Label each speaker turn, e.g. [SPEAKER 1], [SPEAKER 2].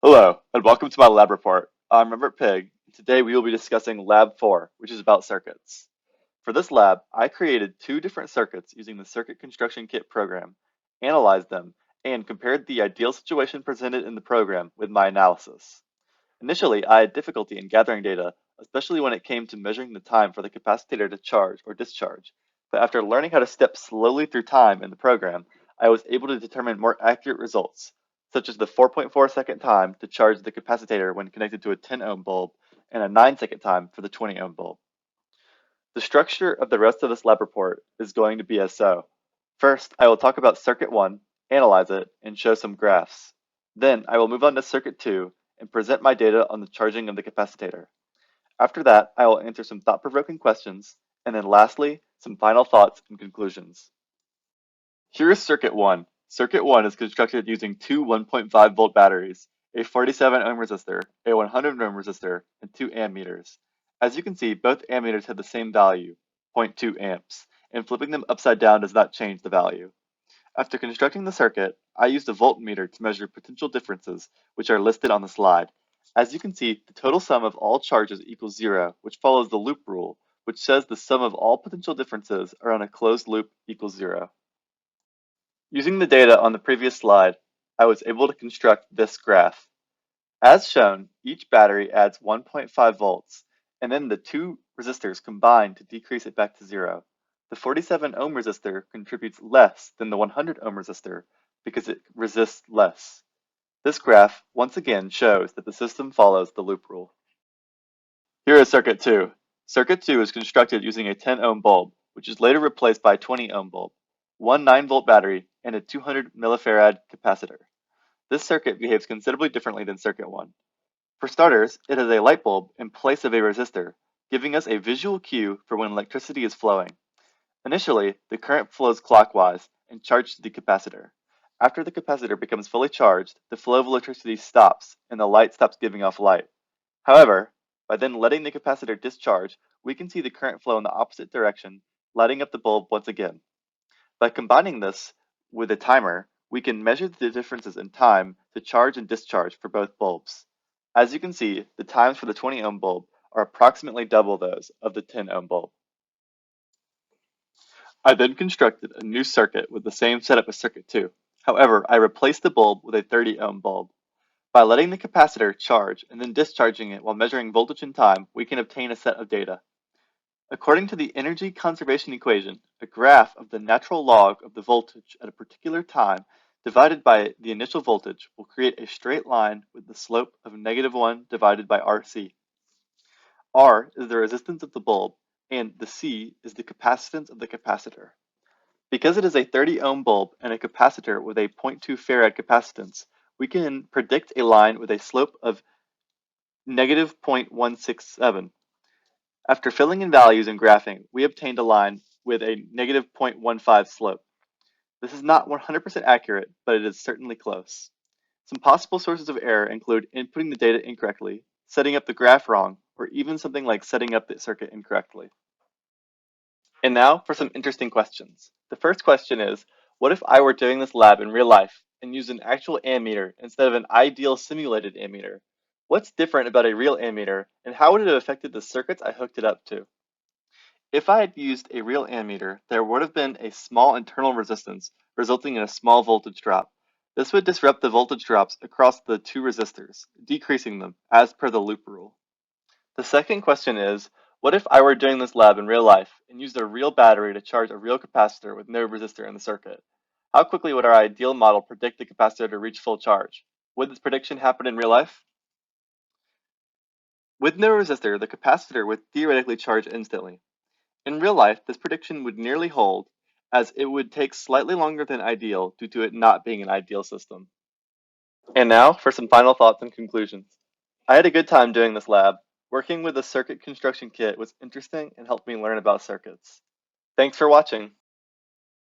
[SPEAKER 1] Hello, and welcome to my lab report. I'm Robert Pig, and today we will be discussing Lab 4, which is about circuits. For this lab, I created two different circuits using the Circuit Construction Kit program, analyzed them, and compared the ideal situation presented in the program with my analysis. Initially, I had difficulty in gathering data, especially when it came to measuring the time for the capacitor to charge or discharge, but after learning how to step slowly through time in the program, I was able to determine more accurate results, such as the 4.4-second time to charge the capacitor when connected to a 10-ohm bulb and a 9-second time for the 20-ohm bulb. The structure of the rest of this lab report is going to be as so. First, I will talk about Circuit 1, analyze it, and show some graphs. Then, I will move on to Circuit 2 and present my data on the charging of the capacitor. After that, I will answer some thought-provoking questions, and then lastly, some final thoughts and conclusions. Here is Circuit 1. Circuit 1 is constructed using two 1.5 volt batteries, a 47 ohm resistor, a 100 ohm resistor, and two ammeters. As you can see, both ammeters have the same value, 0.2 amps, and flipping them upside down does not change the value. After constructing the circuit, I used a voltmeter to measure potential differences, which are listed on the slide. As you can see, the total sum of all charges equals 0, which follows the loop rule, which says the sum of all potential differences around a closed loop equals 0. Using the data on the previous slide, I was able to construct this graph. As shown, each battery adds 1.5 volts, and then the two resistors combine to decrease it back to 0. The 47 ohm resistor contributes less than the 100 ohm resistor because it resists less. This graph once again shows that the system follows the loop rule. Here is Circuit 2. Circuit 2 is constructed using a 10 ohm bulb, which is later replaced by a 20 ohm bulb, one 9-volt battery, and a 200 millifarad capacitor. This circuit behaves considerably differently than Circuit 1. For starters, it has a light bulb in place of a resistor, giving us a visual cue for when electricity is flowing. Initially, the current flows clockwise and charges the capacitor. After the capacitor becomes fully charged, the flow of electricity stops and the light stops giving off light. However, by then letting the capacitor discharge, we can see the current flow in the opposite direction, lighting up the bulb once again. By combining this with a timer, we can measure the differences in time to charge and discharge for both bulbs. As you can see, the times for the 20 ohm bulb are approximately double those of the 10 ohm bulb. I then constructed a new circuit with the same setup as Circuit 2. However, I replaced the bulb with a 30 ohm bulb. By letting the capacitor charge and then discharging it while measuring voltage and time, we can obtain a set of data. According to the energy conservation equation, a graph of the natural log of the voltage at a particular time divided by the initial voltage will create a straight line with the slope of -1 divided by RC. R is the resistance of the bulb, and the C is the capacitance of the capacitor. Because it is a 30 ohm bulb and a capacitor with a 0.2 farad capacitance, we can predict a line with a slope of -0.167. After filling in values and graphing, we obtained a line with a -0.15 slope. This is not 100% accurate, but it is certainly close. Some possible sources of error include inputting the data incorrectly, setting up the graph wrong, or even something like setting up the circuit incorrectly. And now for some interesting questions. The first question is, what if I were doing this lab in real life and used an actual ammeter instead of an ideal simulated ammeter? What's different about a real ammeter, and how would it have affected the circuits I hooked it up to? If I had used a real ammeter, there would have been a small internal resistance, resulting in a small voltage drop. This would disrupt the voltage drops across the two resistors, decreasing them, as per the loop rule. The second question is, what if I were doing this lab in real life and used a real battery to charge a real capacitor with no resistor in the circuit? How quickly would our ideal model predict the capacitor to reach full charge? Would this prediction happen in real life? With no resistor, the capacitor would theoretically charge instantly. In real life, this prediction would nearly hold, as it would take slightly longer than ideal due to it not being an ideal system. And now for some final thoughts and conclusions. I had a good time doing this lab. Working with the circuit construction kit was interesting and helped me learn about circuits. Thanks for watching.